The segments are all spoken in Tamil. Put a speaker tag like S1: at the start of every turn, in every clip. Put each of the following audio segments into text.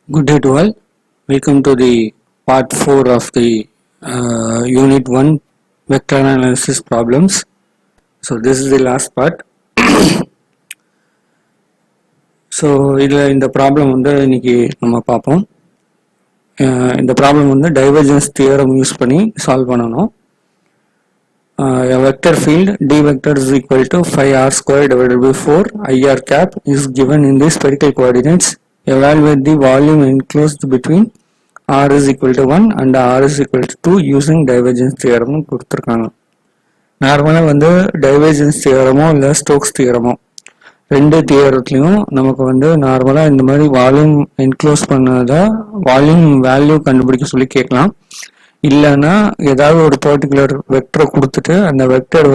S1: Good day to all. Welcome to the part 4 of the Unit 1 Vector Analysis Problems. So this is the last part. So இந்த ப்ராப்ளம் இன்னைக்கு நம்ம பார்ப்போம். இந்த ப்ராப்ளம் டைவர்ஜென்ஸ் தியரம் யூஸ் பண்ணி சால்வ் பண்ணணும். A vector field D vector is equal to 5r square divided by 4 IR cap is given in the spherical coordinates. Evaluate the volume enclosed between r is equal to 1 and r is equal to 2 using divergence theorem கொடுத்திருக்காங்க. நார்மலா divergence தியரமோ இல்ல ஸ்டோக்ஸ் தியரமோ ரெண்டு தியரத்துலயும் நமக்கு நார்மலா இந்த மாதிரி வால்யூம் என்க்ளோஸ் பண்ணதா வால்யூம் வேல்யூ கண்டுபிடிக்க சொல்லி கேட்கலாம். இல்லைன்னா ஏதாவது ஒரு பர்டிகுலர் வெக்டரை கொடுத்துட்டு அந்த வெக்டர்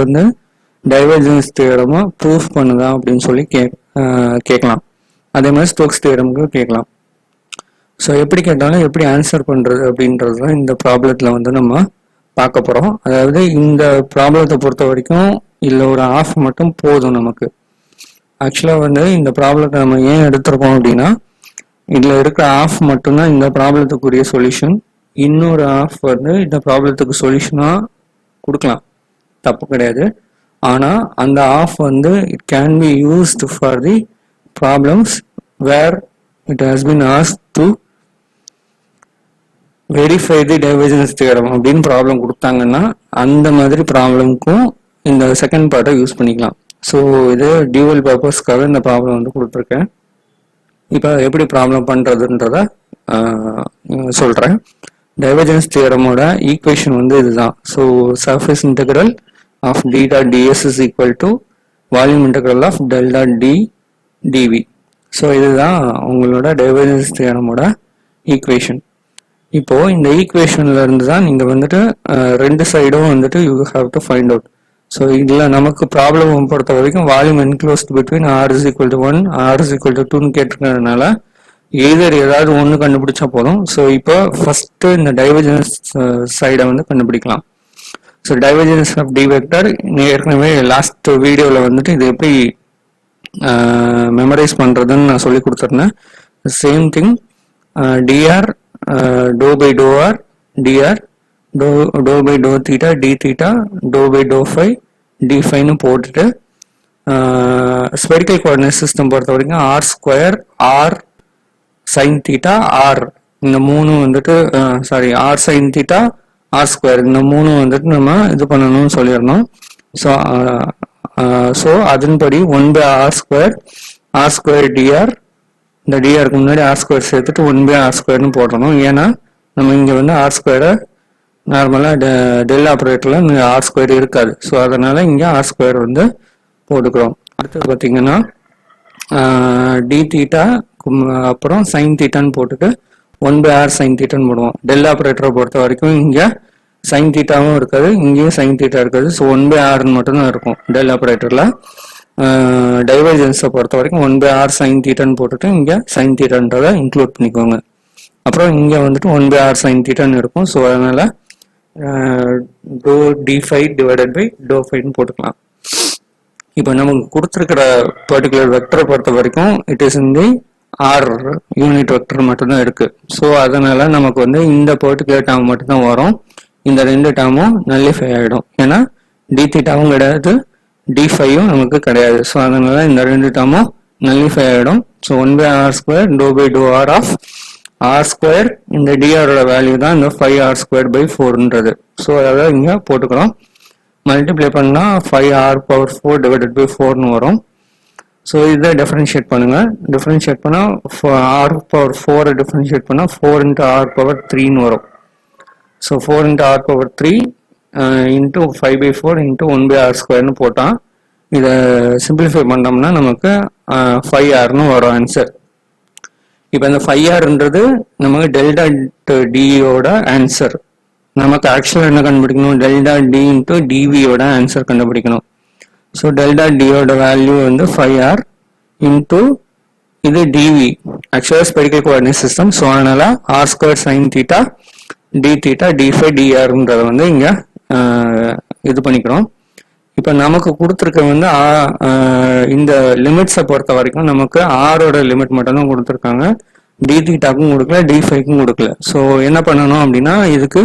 S1: டைவர்ஜென்ஸ் தியரமா ப்ரூஃப் பண்ணுதா அப்படின்னு சொல்லி கேட்கலாம். அதே மாதிரி ஸ்டோக்ஸ் தியரமுக்கு கேட்கலாம். ஸோ எப்படி கேட்டாலும் எப்படி ஆன்சர் பண்றது அப்படின்றது தான் இந்த ப்ராப்ளத்துல நம்ம பார்க்க போறோம். அதாவது இந்த ப்ராப்ளத்தை பொறுத்த வரைக்கும் இல்லை ஒரு ஆஃப் மட்டும் போதும் நமக்கு. ஆக்சுவலா இந்த ப்ராப்ளத்தை நம்ம ஏன் எடுத்திருக்கோம் அப்படின்னா இதுல இருக்கிற ஆஃப் மட்டும்தான் இந்த ப்ராப்ளத்துக்குரிய சொல்யூஷன். இன்னொரு ஆஃப் இந்த ப்ராப்ளத்துக்கு சொல்யூஷனா கொடுக்கலாம், தப்பு கிடையாது. ஆனா அந்த of it can be used for the problems where it has been asked to verify the divergence theorem அப்படின்னு ப்ராப்ளம் கொடுத்தாங்கன்னா அந்த மாதிரி ப்ராப்ளம்க்கும் இந்த செகண்ட் பார்ட்டை யூஸ் பண்ணிக்கலாம். ஸோ இது டியூவல் பர்பஸ்க்காக இந்த ப்ராப்ளம் கொடுத்துருக்கேன். இப்போ எப்படி ப்ராப்ளம் பண்றதுன்றத சொல்றேன். டைவர்ஜென்ஸ் தியரமோட ஈக்குவேஷன் இதுதான். So surface integral of D dot DS is equal to volume integral of del dot D DV. So இதுதான் உங்களோட டைவர்ஜென்ஸ் தியரமோட ஈக்குவேஷன். இப்போ இந்த ஈக்குவேஷன்ல இருந்து தான் நீங்க ரெண்டு சைடும் you have to find out. So இதுல நமக்கு ப்ராப்ளம் பொறுத்த வரைக்கும் volume enclosed between r is equal to 1 r is equal to 2ன்னு கேட்டிருக்கிறதுனால ஏதாவது ஒன்று கண்டுபிடிச்சா போதும். ஸோ இப்போ ஃபர்ஸ்ட் இந்த டைவர்ஜென்ஸ் சைடை கண்டுபிடிக்கலாம். So divergence of D vector ஏற்கனவே லாஸ்ட் வீடியோவில் இது எப்படி மெமரைஸ் பண்றதுன்னு நான் சொல்லி கொடுத்துருந்தேன். Same thing d r doe by doe r d r doe by doe theta d theta doe by doe phi d ஃபைன்னு போட்டுட்டு ஸ்பெரிக்கல் கோஆர்டினேட் சிஸ்டம் பொறுத்த வரைக்கும் r square r sine theta r இந்த மூணு sorry r sine theta r square இந்த மூணு நம்ம இது பண்ணணும்னு சொல்லிடணும். ஸோ அதன்படி 1 by ஆர் ஸ்கொயர் டிஆர் இந்த டிஆருக்கு முன்னாடி ஆர் ஸ்கொயர் சேர்த்துட்டு 1 by ஆர் ஸ்கொயர்னு போடணும். ஏன்னா நம்ம இங்க ஆர் ஸ்கொயரை நார்மலா டெல் ஆப்ரேட்டர்ல ஆர் ஸ்கொயர் இருக்காது. ஸோ அதனால இங்க ஆர் ஸ்கொயர் போட்டுக்கிறோம். அடுத்தது பார்த்தீங்கன்னா டி தீட்டா அப்புறம் சைன் தீட்டான்னு போட்டுட்டு 1 by ஆர் சைன் தீட்டான்னு போடுவோம். டெல் ஆப்ரேட்டரை பொறுத்த வரைக்கும் இங்க சைன் தீட்டாவும் இருக்காது, இங்கேயும் சைன் தீட்டா இருக்காது. ஸோ 1 by ஆர்னு மட்டும்தான் இருக்கும் டெல் ஆப்ரேட்டர்ல. டைவர்ஜென்ஸை பொறுத்த வரைக்கும் 1 by ஆர் சைன் தீட்டான்னு போட்டுட்டு இங்க சைன் தீட்டான்றதை இன்க்ளூட் பண்ணிக்கோங்க. அப்புறம் இங்க 1 by ஆர் சைன் தீட்டான்னு இருக்கும். ஸோ அதனால doe d phi divided by doe ஃபைன்னு போட்டுக்கலாம். இப்போ நமக்கு கொடுத்துருக்கிற பர்டிகுலர் வெக்டரை பொறுத்த வரைக்கும் இட் இஸ் இந்த ஆர் யூனிட் வெக்டர் மட்டும்தான் இருக்கு. ஸோ அதனால நமக்கு இந்த பர்டிகுலர் டேர்ம் மட்டும்தான் வரும். இந்த ரெண்டு டேர்மும் நல்லிஃபை ஆகிடும். ஏன்னா டி தீட்டாவும் கிடையாது, டி ஃபையும் நமக்கு கிடையாது. ஸோ அதனால இந்த ரெண்டு டேர்மும் நல்லிஃபை ஆகிடும். So 1 by R square doe by doe R of R square இந்த டிஆரோட வேல்யூ தான் இந்த 5r ஸ்கொயர் பை 4ன்றது. ஸோ அதாவது இங்க போட்டுக்கிறோம். மல்டிப்ளை பண்ணா 5r பவர் 4 டிவைடட் பை 4ன்னு வரும். ஸோ இதை டிஃபரன்ஷியேட் பண்ணுங்க. டிஃபரன்ஷியேட் பண்ணா r பவர் 4 டிஃபரன்ஷியேட் பண்ணா 4 into r பவர் 3ன்னு வரும். So 4 into r power 3 into 5 by 4 into 1 by r ஸ்கொயர்னு போட்டா இதை சிம்பிளிஃபை பண்ணோம்னா நமக்கு 5rன்னு வரும் ஆன்சர். இப்போ இந்த 5rன்றது நமக்கு டெல் டாட் டியோட ஆன்சர். நமக்கு ஆக்சுவலாக என்ன கண்டுபிடிக்கணும், டெல் டாட் டி இன்டூ டிவியோட ஆன்சர் கண்டுபிடிக்கணும். ஸோ டெல் டாட் டியோட வேல்யூ 5r இன்டூ இது டிவி ஆக்சுவலாக ஸ்பெரிக்கல் கோஆர்டினேட் சிஸ்டம். ஸோ அதனால r square sine theta d theta d phi டிஆர்ன்றதை இங்க இது பண்ணிக்கிறோம். இப்போ நமக்கு கொடுத்துருக்க இந்த லிமிட்ஸை பொறுத்த வரைக்கும் நமக்கு ஆரோட லிமிட் மட்டும் தான் கொடுத்துருக்காங்க. டி தீட்டாக்கும் கொடுக்கல, டி ஃபைக்கும் கொடுக்கல. ஸோ என்ன பண்ணணும் அப்படின்னா இதுக்கு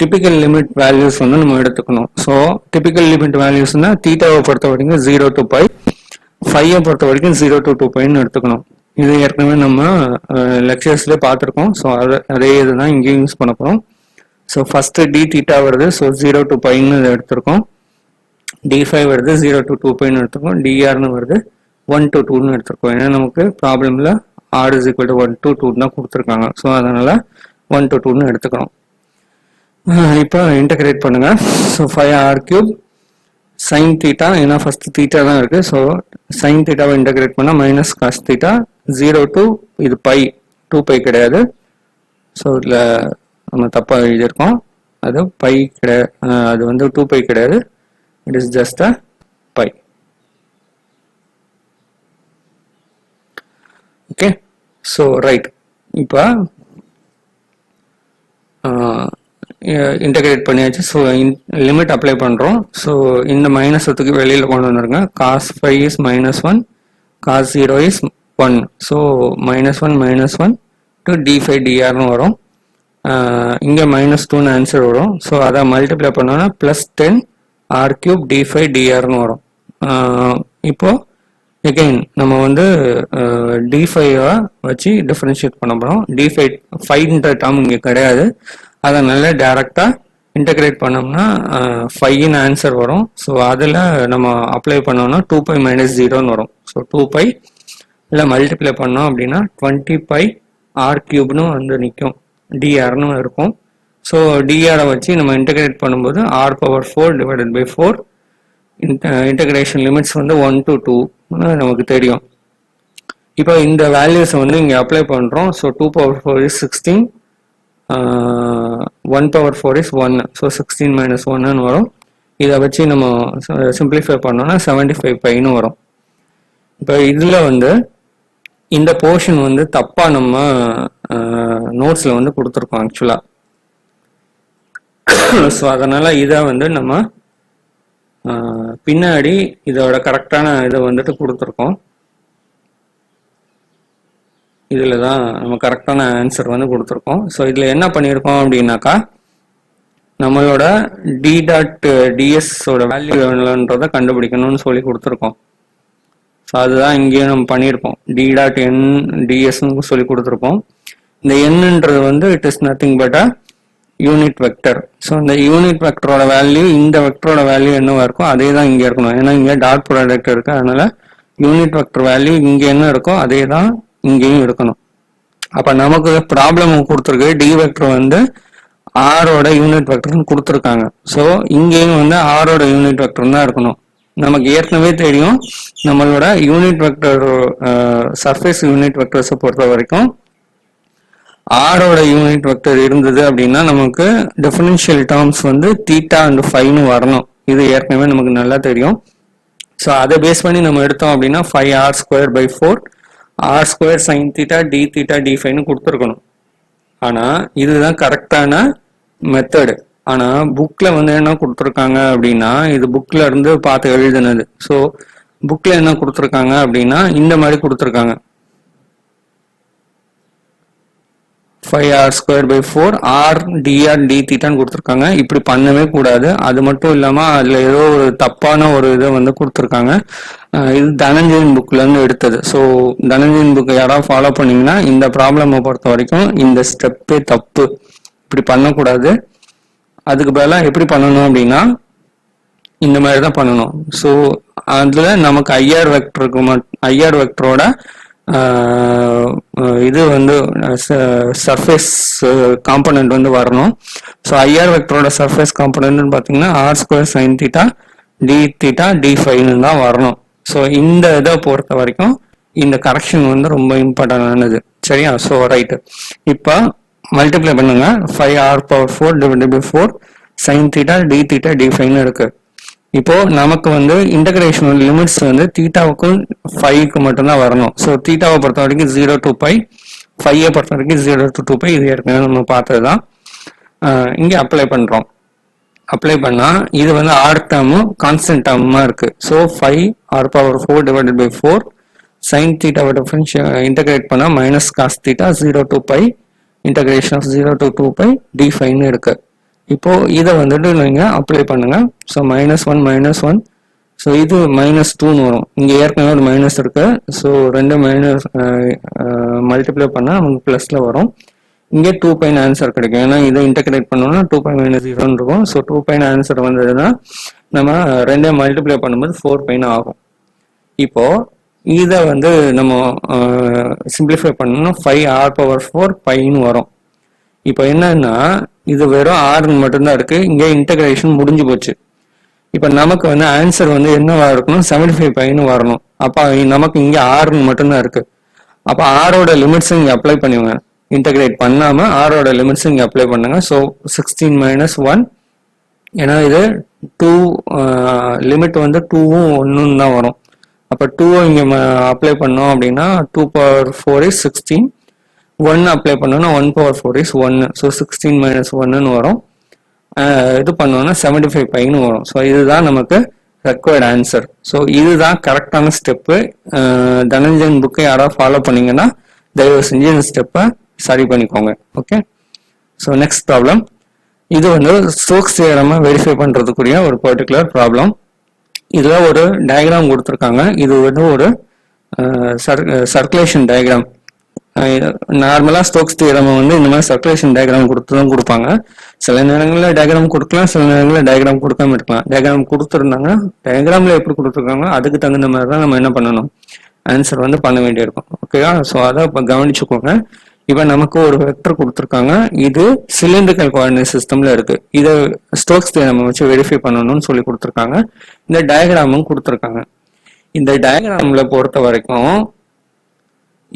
S1: டிபிக்கல் லிமிட் வேல்யூஸ் வந்து நம்ம எடுத்துக்கணும். ஸோ டிபிக்கல் லிமிட் வேல்யூஸ்னா தீட்டாவை பொறுத்த வரைக்கும் 0 to π, ஃபையை பொறுத்த வரைக்கும் 0 to 2πன்னு எடுத்துக்கணும். இது ஏற்கனவே நம்ம லெக்சர்ஸ்ல பார்த்துருக்கோம். ஸோ அதே இதுதான் இங்கேயும் யூஸ் பண்ண போகிறோம். ஸோ ஃபர்ஸ்ட் டி தீட்டா வருது, ஸோ 0 to πன்னு எடுத்திருக்கோம். d5 வருது 0 to 2πன்னு எடுத்திருக்கோம். drன்னு வருது 1 to 2ன்னு எடுத்திருக்கோம். ஏன்னா நமக்கு ப்ராப்ளம்ல r is equal to 1 to 2 தான் கொடுத்துருக்காங்க. ஸோ அதனால 1 to 2ன்னு எடுத்துக்கிறோம். இப்போ இன்டகிரேட் பண்ணுங்க. ஸோ 5r³ சைன் தீட்டா, ஏன்னா ஃபர்ஸ்ட் தீட்டா தான் இருக்கு. ஸோ சைன் தீட்டாவை இன்டகிரேட் பண்ணால் மைனஸ் காஸ் தீட்டா 0 to இது π, 2π கிடையாது. ஸோ இதில் நம்ம தப்பாக எழுதியிருக்கோம். அது π கிடையாது, அது வந்து 2π கிடையாது. It is just a π. Okay, so right. இப்போ இன்டகிரேட் பண்ணியாச்சு. ஸோ லிமிட் அப்ளை பண்ணுறோம். ஸோ இந்த மைனஸத்துக்கு வெளியில் கொண்டு வந்துருங்க. cos 5 is -1, cos 0 is 1. So -1 to d5 drன்னு வரும். இங்கே -2ன்னு ஆன்சர் வரும். ஸோ அதை மல்டிப்ளை பண்ணோன்னா +10 r³ d5 drன்னு வரும். இப்போ எகைன் நம்ம வந்து d5 வச்சு டிஃபரன்ஷியேட் பண்ண போகிறோம். d5 5ன்ற டேர்ம் இங்கே கிடையாது. அதனால டைரக்டா இன்டகிரேட் பண்ணோம்னா 5ன்னு ஆன்சர் வரும். ஸோ அதில் நம்ம அப்ளை பண்ணோம்னா 2π - 0ன்னு வரும். ஸோ 2π இல்லை மல்டிப்ளை பண்ணோம் அப்படின்னா 20π r³ வந்து நிற்கும், drன்னு இருக்கும். ஸோ dr வச்சு நம்ம இன்டகிரேட் பண்ணும்போது r⁴ divided by 4. Integration limits வந்து 1 to 2 நமக்கு தெரியும். இப்போ இந்த வேல்யூஸை வந்து இங்கே அப்ளை பண்ணுறோம். So 2⁴ is 16, 1⁴ is 1. ஸோ 16 - 1ன்னு வரும். இதை வச்சு நம்ம சிம்பிளிஃபை பண்ணோம்னா 75πன்னு வரும். இப்போ இதில் வந்து இந்த போர்ஷன் வந்து தப்பாக நம்ம நோட்ஸில் வந்து கொடுத்துருக்கோம் ஆக்சுவலாக. ஸோ அதனால் இதை வந்து நம்ம பின்னாடி இதோட கரெக்டான இதை வந்துட்டு கொடுத்துருக்கோம். இதில் தான் நம்ம கரெக்டான ஆன்சர் வந்து கொடுத்துருக்கோம். ஸோ இதில் என்ன பண்ணியிருக்கோம் அப்படின்னாக்கா நம்மளோட d.ds-ஓட வேல்யூ எவ்வளோன்றதை கண்டுபிடிக்கணும்னு சொல்லி கொடுத்துருக்கோம். ஸோ அதுதான் இங்கேயும் நம்ம பண்ணியிருக்கோம். d.n/ds-ன்னு சொல்லி கொடுத்துருக்கோம். இந்த n-ன்றது வந்து it is nothing but a unit vector. So இந்த யூனிட் வெக்டரோட வேல்யூ இந்த வெக்டரோட வேல்யூ என்னவா இருக்கோ அதே தான் இங்கே இருக்கணும். ஏன்னா இங்கே டாட் ப்ராடக்ட் இருக்கு. அதனால யூனிட் வெக்டர் வேல்யூ இங்கே என்ன இருக்கோ அதே தான் இங்கேயும் இருக்கணும். அப்போ நமக்கு ப்ராப்ளம் கொடுத்துருக்கு. டி வெக்டர் வந்து ஆரோட யூனிட் வெக்டர்னு கொடுத்துருக்காங்க. ஸோ இங்கேயும் வந்து ஆரோட யூனிட் வெக்டர் தான் இருக்கணும். நமக்கு ஏற்கனவே தெரியும் நம்மளோட யூனிட் வெக்டர் சர்ஃபேஸ் யூனிட் வெக்டர்ஸை பொறுத்த வரைக்கும் ஆரோட யூனிட் வெக்டர் இருந்தது அப்படின்னா நமக்கு டிஃபரன்ஷியல் டேர்ம்ஸ் வந்து தீட்டா அண்ட் ஃபைன்னு வரணும். இது ஏற்கனவே நமக்கு நல்லா தெரியும். ஸோ அதை பேஸ் பண்ணி நம்ம எடுத்தோம் அப்படின்னா 5r²/4 r² sin θ d θ d∅ கொடுத்துருக்கணும். ஆனால் இதுதான் கரெக்டான மெத்தடு. ஆனால் புக்கில் வந்து என்ன கொடுத்துருக்காங்க அப்படின்னா இது புக்கில் இருந்து பார்த்து எழுதுனது. ஸோ புக்கில் என்ன கொடுத்துருக்காங்க அப்படின்னா இந்த மாதிரி கொடுத்துருக்காங்க. 5r²/4 r dr dθன்னு கொடுத்துருக்காங்க. இப்படி பண்ணவே கூடாது. அது மட்டும் இல்லாமல் அதில் ஏதோ ஒரு தப்பான ஒரு இதை வந்து கொடுத்துருக்காங்க. இது தனஞ்சயன் புக்ல இருந்து எடுத்தது. ஸோ தனஞ்சயன் புக் யாராவது ஃபாலோ பண்ணீங்கன்னா இந்த ப்ராப்ளமை பொறுத்த வரைக்கும் இந்த ஸ்டெப்பே தப்பு. இப்படி பண்ணக்கூடாது. அதுக்கு பதிலாக எப்படி பண்ணணும் அப்படின்னா இந்த மாதிரி தான் பண்ணணும். ஸோ அதில் நமக்கு ஐஆர் வெக்டரோட இது வந்து சர்ஃபேஸ் காம்பனன்ட் வந்து வரணும். ஸோ ஐஆர் வெக்டரோட சர்ஃபேஸ் காம்பனன்ட்னு பார்த்தீங்கன்னா r² sin θ d θ d∅ தான் வரணும். ஸோ இந்த இதை பொறுத்த வரைக்கும் இந்த கரெக்ஷன் வந்து ரொம்ப இம்பார்ட்டன்டானது. சரியா? So right. இப்போ மல்டிப்ளை பண்ணுங்க. 5r⁴ divided by 4 sin θ d θ d∅ இருக்கு. இப்போ நமக்கு வந்து இன்டகிரேஷன் லிமிட்ஸ் வந்து தீட்டாவுக்கும் 5க்கு மட்டும்தான் வரணும். ஸோ தீட்டாவை பொறுத்த வரைக்கும் 0 to π, 5ஐ பொறுத்த வரைக்கும் 0 to 2π. இது ஏற்கனவே நம்ம பார்த்தது தான். இங்கே அப்ளை பண்ணுறோம். அப்ளை பண்ணால் இது வந்து ஆர் டேர்மும் கான்ஸ்டன்ட் டேர்முமா இருக்கு. So 5r⁴ divided by 4 sin theta integrate பண்ணா minus cos theta 0 to pi integration of 0 to 2 pi d phi ன்னு இருக்கு. இப்போ இதை வந்துட்டு நீங்க அப்ளை பண்ணுங்க. ஸோ -1 ஸோ இது -2ன்னு வரும். இங்கே ஏற்கனவே ஒரு மைனஸ் இருக்கு. ஸோ ரெண்டு மைனஸ் மல்டிப்ளை பண்ணால் நமக்கு ப்ளஸில் வரும். இங்கே 2 பைன்னு ஆன்சர் கிடைக்கும். ஏன்னா இதை இன்டகிரேட் பண்ணோம்னா 2 பை -0ன்னு இருக்கும். ஸோ 2 பைன்னு ஆன்சர் வந்ததுன்னா நம்ம ரெண்டே மல்டிப்ளை பண்ணும்போது 4 பைன்னு ஆகும். இப்போ இதை வந்து நம்ம சிம்பிளிஃபை பண்ணணும். 5r⁴ பைன்னு வரும். இப்போ என்னன்னா இது வெறும் r மட்டும்தான் இருக்கு. இங்கே இன்டகிரேஷன் முடிஞ்சு போச்சு. இப்போ நமக்கு வந்து ஆன்சர் வந்து என்னவா இருக்கணும், 75 பைன்னு வரணும். அப்போ நமக்கு இங்கே r மட்டும்தான் இருக்கு. அப்போ ஆரோட லிமிட்ஸ் இங்கே அப்ளை பண்ணுவாங்க. இன்டகிரேட் பண்ணாம ஆரோட லிமிட்ஸ் இங்கே அப்ளை பண்ணுங்க. ஸோ 16 - 1, ஏன்னா இது 2 லிமிட் வந்து 2வும் 1ன்னு தான் வரும். அப்போ 2 இங்கே அப்ளை பண்ணோம் அப்படின்னா 2⁴ is 16. 1 அப்ளை பண்ணோம்னா 1⁴ is 1. ஸோ 16 - 1ன்னு வரும். இது பண்ணோம்னா 75 பைன்னு வரும். ஸோ இதுதான் நமக்கு ரெக்வயர்ட் ஆன்சர். ஸோ இதுதான் கரெக்டான ஸ்டெப்பு. தனஞ்சன் புக்கை யாராவது ஃபாலோ பண்ணீங்கன்னா தயவு செஞ்சு இந்த ஸ்டெப்பை சரி பண்ணிக்கோங்க. ஓகே. So next problem. இது வந்து ஸ்டோக்ஸ் தியரமை வெரிஃபை பண்ணுறதுக்குரிய ஒரு பர்டிகுலர் ப்ராப்ளம். இதில் ஒரு டயக்ராம் கொடுத்துருக்காங்க. இது வந்து ஒரு சர்க்குலேஷன் டயக்ராம். நார்மலாக ஸ்டோக்ஸ் தியரமை வந்து இந்த மாதிரி சர்க்குலேஷன் டயக்ராம் கொடுத்து தான் கொடுப்பாங்க. சில நேரங்களில் டயக்ராம் கொடுக்கலாம், சில நேரங்களில் டயக்ராம் கொடுக்காம இருக்கலாம். டயக்ராம் கொடுத்துருந்தாங்க, டயக்ராமில் எப்படி கொடுத்துருக்காங்க அதுக்கு தகுந்த மாதிரி தான் நம்ம என்ன பண்ணணும், ஆன்சர் வந்து பண்ண வேண்டியிருக்கும். ஓகேவா? ஸோ அதை இப்போ கவனிச்சுக்கோங்க. இப்போ நமக்கு ஒரு வெக்டர் கொடுத்துருக்காங்க. இது சிலிண்ட்ரிக்கல் கோஆர்டினேட் சிஸ்டம்ல இருக்கு. இதை ஸ்டோக்ஸ் தியரம் வச்சு வெரிஃபை பண்ணணும்னு சொல்லி கொடுத்துருக்காங்க. இந்த டயக்ராமும் கொடுத்துருக்காங்க. இந்த டயக்ராம்ல பொறுத்த வரைக்கும்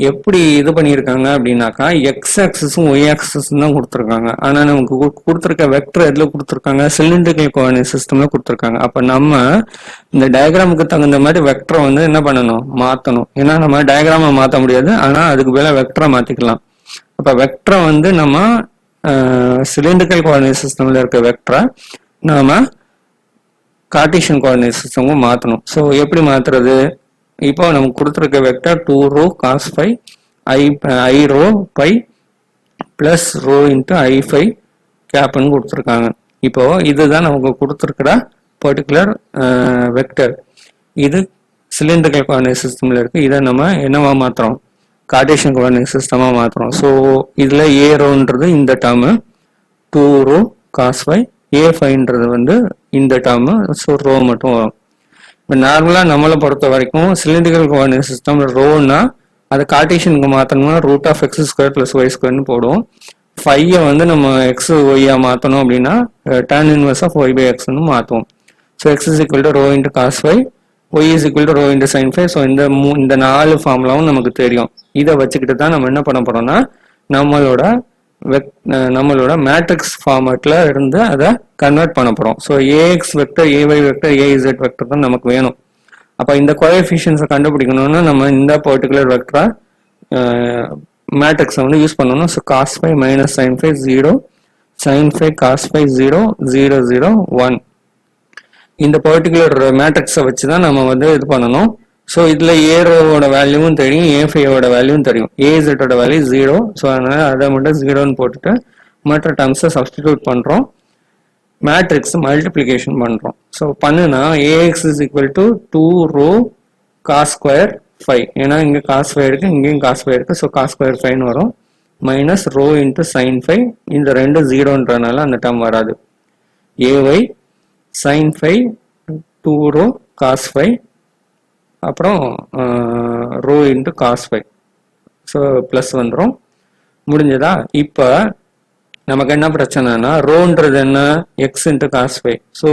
S1: எப்படி இது பண்ணியிருக்காங்க அப்படின்னாக்கா எக்ஸ் ஆக்சிஸும் ஒய் ஆக்சிஸும் தான் கொடுத்துருக்காங்க. ஆனால் நமக்கு கொடுத்துருக்க வெக்டர் எதில் கொடுத்துருக்காங்க, சிலிண்ட்ரிக்கல் கோஆர்டினேட் சிஸ்டம்ல கொடுத்துருக்காங்க. அப்போ நம்ம இந்த டயக்ராமுக்கு தகுந்த மாதிரி வெக்டரை வந்து என்ன பண்ணணும், மாற்றணும். ஏன்னா நம்ம டயக்ராமை மாற்ற முடியாது, ஆனால் அதுக்கு மேலே வெக்டரை மாற்றிக்கலாம். அப்போ வெக்டரை வந்து நம்ம சிலிண்ட்ரிக்கல் கோஆர்டினேட் சிஸ்டம்ல இருக்க வெக்டரை நாம கார்ட்டீசியன் கோஆர்டினேட் சிஸ்டமும் மாற்றணும். ஸோ எப்படி மாற்றுறது, இப்போ நமக்கு கொடுத்துருக்க vector 2ρ cos phi i ρ pi plus ρ into i phi கேப்னு கொடுத்துருக்காங்க. இப்போ இதுதான் நமக்கு கொடுத்துருக்கிற பர்டிகுலர் வெக்டர். இது சிலிண்ட்ரிக்கல் கோஆர்டினேட் சிஸ்டம்ல இருக்கு. இதை நம்ம என்னவா மாத்துறோம், கார்ட்டீசியன் கோஆர்டினேட் சிஸ்டமா மாத்துறோம். ஸோ இதுல a ρன்றது இந்த டேர்மு, 2ρ cos phi, a phiன்றது வந்து இந்த டேர்மு. ஸோ ρ மட்டும் வரும். இப்போ நார்மலாக நம்மளை பொறுத்த வரைக்கும் சிலிண்ட்ரிக்கல் கோஆர்டினேட் சிஸ்டம் ரோன்னா அதை கார்ட்டீசியனுக்கு மாற்றணும்னா √(x² + y²ன்னு போடுவோம். ஃபையை வந்து நம்ம எக்ஸ் ஒய்யா மாற்றணும் அப்படின்னா tan inverse of y/xன்னு மாற்றுவோம். So x is equal to ρ into cos phi, y is equal to ρ into sin phi. So இந்த 4 ஃபார்முலாவும் நமக்கு தெரியும். இதை வச்சுக்கிட்டு தான் நம்ம என்ன பண்ண போறோம்னா நம்மளோட மேட்ரிக்ஸ் ஃபார்மேட்ல இருந்து அதை கன்வெர்ட் பண்ண போறோம். So ax vector, ay vector, az vector தான் நமக்கு வேணும். அப்போ இந்த கோஎஃபிஷியன்ஸை கண்டுபிடிக்கணும்னா நம்ம இந்த பர்டிகுலர் வெக்டரா மேட்ரிக்ஸை வந்து யூஸ் பண்ணணும். So cos phi - sin phi 0, sin phi cos phi 0, 0, 0, 1. இந்த பர்டிகுலர் மேட்ரிக்ஸை வச்சு தான் நம்ம வந்து இது பண்ணணும். ஸோ இதில் a ரோவோட வேல்யூவும் தெரியும், a phiயோட வேல்யூவும் தெரியும். az ஓட வேல்யூ 0. ஸோ அதனால அதை மட்டும் 0ன்னு போட்டுட்டு மற்ற டேர்ம்ஸை சப்ஸ்டிடியூட் பண்ணுறோம். மேட்ரிக்ஸ் மல்டிப்ளிகேஷன் பண்ணுறோம். ஸோ பண்ணுனா ax is equal to 2ρ cos² phi. ஏன்னா இங்கே cos phi இருக்கு, இங்கேயும் cos phi இருக்கு. ஸோ cos² phiன்னு வரும். Minus ρ into sin phi. இந்த ரெண்டு 0ன்றனால அந்த டேர்ம் வராது. ay sin phi 2ρ cos phi அப்புறம் ρ into cos phi. So plus வந்துடும். முடிஞ்சதா? இப்போ நமக்கு என்ன பிரச்சனைனா ரோன்றது என்ன, x into cos phi. So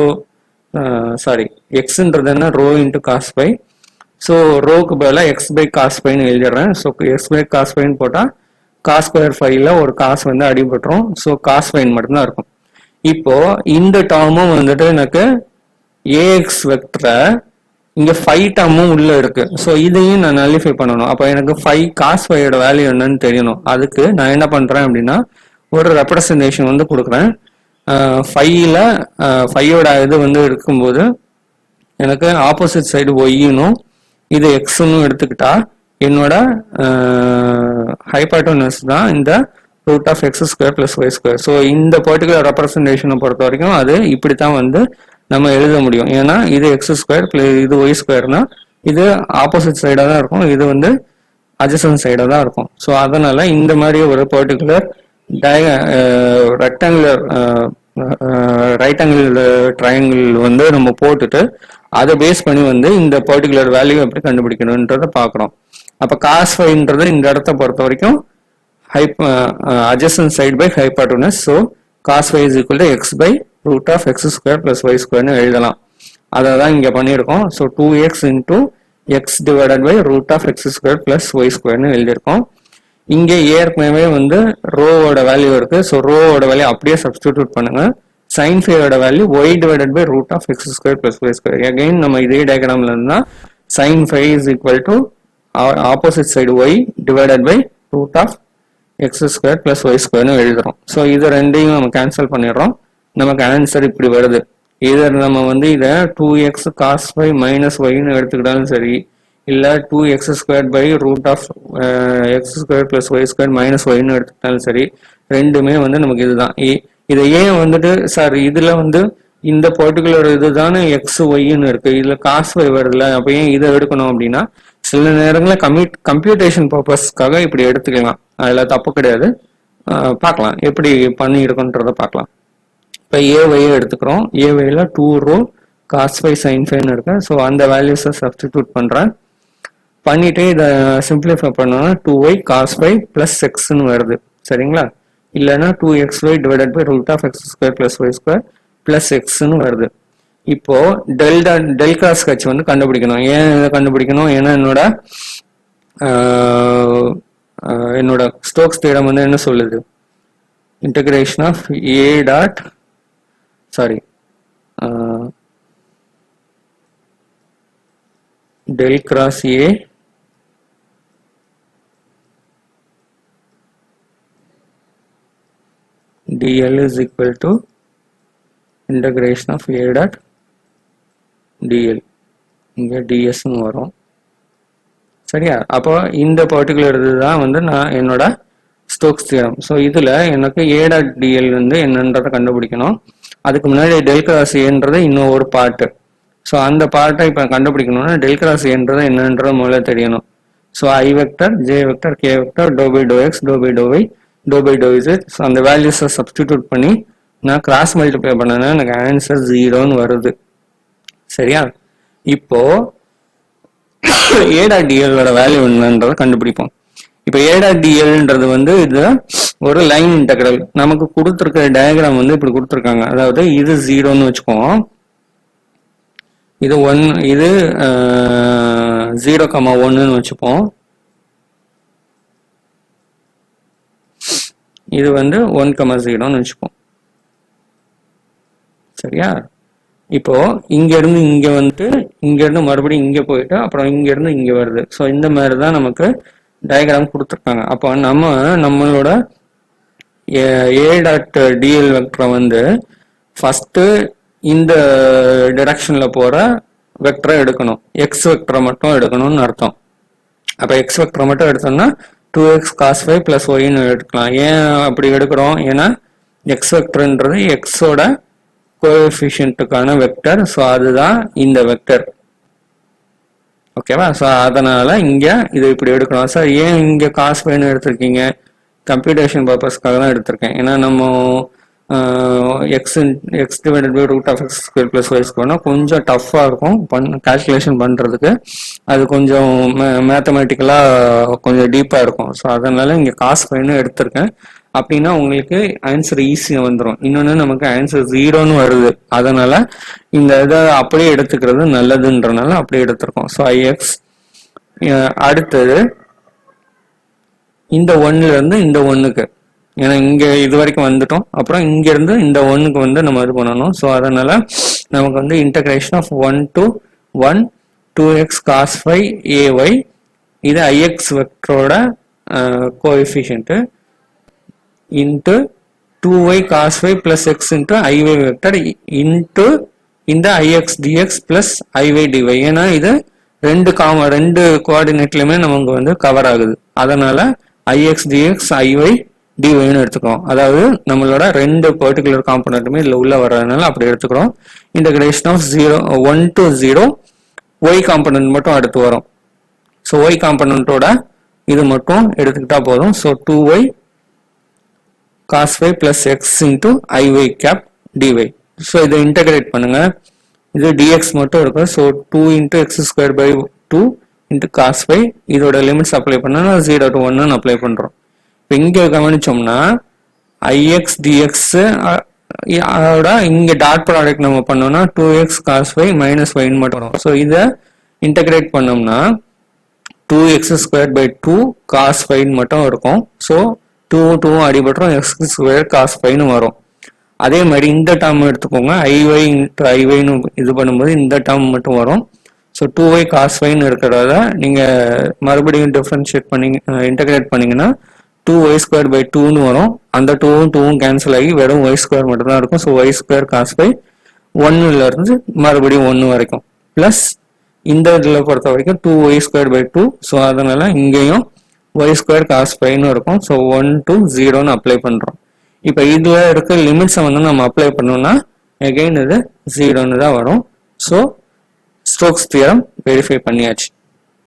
S1: sorry, எக்ஸ்ன்றது என்ன, rho into cos phi. So ரோக்கு பதிலாக x/cos⁵ எழுதிடுறேன். ஸோ x/cos⁵ போட்டால் cos²5ல ஒரு காசு வந்து அடிபட்டுரும். ஸோ cos⁵ மட்டும்தான் இருக்கும். இப்போ இந்த டேர்மும் வந்துட்டு எனக்கு ax வெக்டரை இங்க 5 டேர்மும் உள்ள இருக்கு. ஸோ இதையும் நான் நல்லிஃபை பண்ணணும். அப்போ எனக்கு 5 cos⁵ வேல்யூ என்னன்னு தெரியணும். அதுக்கு நான் என்ன பண்றேன் அப்படின்னா ஒரு ரெப்ரசன்டேஷன் வந்து கொடுக்குறேன். 5யோட இது வந்து இருக்கும்போது எனக்கு ஆப்போசிட் சைடு ஒய்னும் இது எக்ஸ்ன்னு எடுத்துக்கிட்டா என்னோட ஹைபாட்டோனஸ் தான் இந்த root of X square plus Y square. So இந்த பர்டிகுலர் ரெப்ரசன்டேஷனை பொறுத்த வரைக்கும் அது இப்படித்தான் வந்து நம்ம எழுத முடியும். ஏன்னா இது எக்ஸ் ஸ்கொயர் இது ஒய் ஸ்கொயர்னா இது ஆப்போசிட் சைடாக தான் இருக்கும், இது வந்து அட்ஜசன்ட் சைடாக தான் இருக்கும். ஸோ அதனால இந்த மாதிரி ஒரு particular rectangular right angle triangle வந்து நம்ம போட்டுட்டு அதை பேஸ் பண்ணி வந்து இந்த பர்டிகுலர் வேல்யூ எப்படி கண்டுபிடிக்கணும்ன்றத பார்க்குறோம். அப்போ காஸ் ஃபைன்றது இந்த இடத்த பொறுத்த வரைக்கும் adjacent side by hypotenuse. So cos phi is equal to x by root of x square plus y square னு எழுதலாம். அதை தான் இங்கே பண்ணியிருக்கோம். So 2x into x divided by root of x square plus y square னு எழுதியிருக்கோம். இங்கே ஏற்கனவே வந்து ரோவோட வேல்யூ இருக்கு. ஸோ ரோவோட வேல்யூ அப்படியே சப்ஸ்டிடியூட் பண்ணுங்க. sin phi ஓட value y divided by root of x square plus y square. Again நம்ம இதே டயக்ராம்ல இருந்தா sin phi is equal to opposite side y divided by root of x square plus y square னு எழுதுறோம். ஸோ இது ரெண்டையும் நம்ம கேன்சல் பண்ணிடுறோம். நமக்கு ஆன்சர் இப்படி வருது. இதர் நம்ம வந்து இதை 2x cos phi minus yன்னு எடுத்துக்கிட்டாலும் சரி, இல்லை 2x squared by root of x square plus y square minus yன்னு எடுத்துக்கிட்டாலும் சரி, ரெண்டுமே வந்து நமக்கு இதுதான். இதை ஏன் வந்துட்டு சார் இதுல வந்து இந்த பர்டிகுலர் இதுதானே எக்ஸ் ஒய்ன்னு இருக்கு, இதுல காஸ் ஒய் வருதுல, அப்ப ஏன் இதை எடுக்கணும் அப்படின்னா சில நேரங்களில் கம்ப்யூட்டேஷன் பர்பஸ்க்காக இப்படி எடுத்துக்கலாம். அதில் தப்பு கிடையாது. பார்க்கலாம் எப்படி பண்ணி இருக்குன்றத பார்க்கலாம். இப்போ ஏவையை எடுத்துக்கிறோம். ஏவையில் 2 ரோ காஸ் ஃபை சைன் ஃபைன்னு இருக்கு. ஸோ அந்த வேல்யூஸை சப்ஸ்டிடியூட் பண்ணுறேன். பண்ணிட்டு இதை சிம்பிளிஃபை பண்ணோன்னா 2y காஸ் ஃபை பிளஸ் எக்ஸ்ன்னு வருது. சரிங்களா? இல்லைன்னா 2xy divided by root of X square plus Y square plus எக்ஸ்ன்னு வருது. இப்போ டெல் கிராஸ் ஹெச் வந்து கண்டுபிடிக்கணும். ஏன் இதை கண்டுபிடிக்கணும்? ஏன்னா என்னோட ஸ்டோக்ஸ் தியரம் வந்து என்ன சொல்லுது, integration of A dot del cross A dl is equal to integration of a dot dl. இங்கே ds வரும். சரியா? அப்போ இந்த பர்டிகுலர் இதுதான் வந்து நான் என்னோட ஸ்டோக்ஸ் தியரம். ஸோ இதில் எனக்கு a dot dl வந்து என்னன்றதை கண்டுபிடிக்கணும். அதுக்கு முன்னாடி டெல் கிராஸ் ஏன்றது இன்னும் ஒரு பார்ட்டு. ஸோ அந்த பார்ட்டை இப்போ கண்டுபிடிக்கணும்னா டெல் கிராஸ் ஏன்றது என்னன்றது முதல்ல தெரியணும். So i vector, j vector, k vector, doe by doe X, doe by doe Y, doe by doe Z. So அந்த வேல்யூஸை சப்ஸ்டிடியூட் பண்ணி நான் கிராஸ் மல்டிப்ளை பண்ணேன்னா எனக்கு ஆன்சர் 0ன்னு வருது. சரியா? இப்போ a டாட் dl வேல்யூ என்னன்றதை கண்டுபிடிப்போம். இப்போ a டாட் dlன்றது வந்து இது ஒரு லைன் இன்டெக்ரல். நமக்கு கொடுத்துருக்க டயக்ராம் வந்து இப்படி கொடுத்துருக்காங்க. அதாவது இது 0ன்னு வச்சுக்கோம், இது 1, இது 0,1ன்னு வச்சுப்போம், இது வந்து 1,0ன்னு வச்சுப்போம். சரியா? இப்போ இங்க இருந்து இங்க வந்துட்டு இங்க இருந்து மறுபடியும் இங்க போயிட்டு அப்புறம் இங்க இருந்து இங்க வருது. ஸோ இந்த மாதிரி தான் நமக்கு டயக்ராம் கொடுத்துருக்காங்க. அப்போ நம்மளோட ஏ டாட் டிஎல் வெக்டரை வந்து ஃபர்ஸ்ட் இந்த டிரெக்ஷன்ல போற வெக்டரை எடுக்கணும், எக்ஸ் வெக்டரை மட்டும் எடுக்கணும்னு அர்த்தம். அப்போ எக்ஸ் வெக்டரை மட்டும் எடுத்தோம்னா 2x cos phi plus yன்னு எடுக்கலாம். ஏன் அப்படி எடுக்கிறோம்? ஏன்னா எக்ஸ் வெக்டர்ன்றது எக்ஸோட கோஎஃபிஷியன்ட்டுக்கான வெக்டர். ஸோ அதுதான் இந்த வெக்டர். ஓகேவா? ஸோ அதனால இங்க இதை இப்படி எடுக்கணும். சார் ஏன் இங்க காஸ் ஃபைன்னு எடுத்திருக்கீங்க? கம்ப்யூட்டேஷன் பர்பஸ்க்காக தான் எடுத்திருக்கேன். ஏன்னா நம்ம எக்ஸ் divided by root of X square plus y ஸ்கொயர்னா கொஞ்சம் டஃப்பாக இருக்கும் கால்குலேஷன் பண்ணுறதுக்கு. அது கொஞ்சம் மேத்தமெட்டிக்கலாக கொஞ்சம் டீப்பாக இருக்கும். ஸோ அதனால இங்கே காஸ் ஃபைன்னு எடுத்திருக்கேன். அப்படின்னா உங்களுக்கு ஆன்சர் ஈஸியாக வந்துடும். இன்னொன்று நமக்கு ஆன்சர் 0ன்னு வருது. அதனால இந்த இதை அப்படியே எடுத்துக்கிறது நல்லதுன்றனால அப்படியே எடுத்திருக்கோம். So ix. அடுத்தது இந்த 1ல இருந்து இந்த 1க்கு, ஏன்னா இங்க இது வரைக்கும் வந்துட்டோம், அப்புறம் இங்க இருந்து இந்த 1க்கு வந்து நம்ம இது பண்ணணும். ஸோ அதனால நமக்கு வந்து integration of 1 to 1 2x cos phi ay, இது ix வெக்டரோட coefficient into 2y cos phi plus x into iy vector into இந்த ix dx plus iy dy. ஏன்னா இது ரெண்டு கோஆர்டினேட்லயுமே நமக்கு வந்து கவர் ஆகுது. அதனால ix dx iy dyன்னு எடுத்துக்கிறோம். அதாவது நம்மளோட ரெண்டு பர்டிகுலர் காம்பனண்ட்டுமே இதுல உள்ள வர்றதுனால அப்படி எடுத்துக்கிறோம். Integration of 1 to 0 y component மட்டும் அடுத்து வரும். ஸோ y காம்பனண்டோட இது மட்டும் எடுத்துக்கிட்டா போதும். So 2y cos y plus x into iy cap dy. So இதை இன்டகிரேட் பண்ணுங்க. இது dx மட்டும் இருக்கு. So 2 into x square by 2 into cos y. இதோட லிமிட்ஸ் அப்ளை பண்ணா 0 to 1 அப்ளை பண்றோம். இப்போ இங்க கவனிச்சோம்னா ix dx அதோட இங்க டாட் ப்ராடக்ட் நம்ம பண்ணோம்னா 2x cos y minus y மட்டும் வரும். ஸோ இதை இன்டகிரேட் பண்ணோம்னா 2x square by 2 cos y மட்டும் இருக்கும். So 2 அடிபட்டுரும் x square cos y வரும். அதே மாதிரி இந்த டேர்ம் எடுத்துக்கோங்க. iy into iy இது பண்ணும்போது இந்த டேர்ம் மட்டும் வரும். ஸோ 2y cos y இருக்கிறத நீங்க மறுபடியும் டிஃபரன்ஷியேட் பண்ணி இன்டகிரேட் பண்ணீங்கன்னா 2y square by 2 வரும். அந்த 2 கேன்சல் ஆகி வெறும் y square மட்டும் தான் இருக்கும். So y square cos y 1ல இருந்து மறுபடியும் 1 வரைக்கும் பிளஸ் இந்த இதில் பொறுத்த வரைக்கும் 2y square by 2. ஸோ அதனால இங்கேயும் y square cos y இருக்கும். ஸோ 1 to 0ன்னு அப்ளை பண்றோம். இப்போ இதுல இருக்க லிமிட்ஸை வந்து நம்ம அப்ளை பண்ணோம்னா அகைன் இது 0ன்னு தான் வரும். ஸோ ஸ்டோக்ஸ் தியரம் வெரிஃபை பண்ணியாச்சு.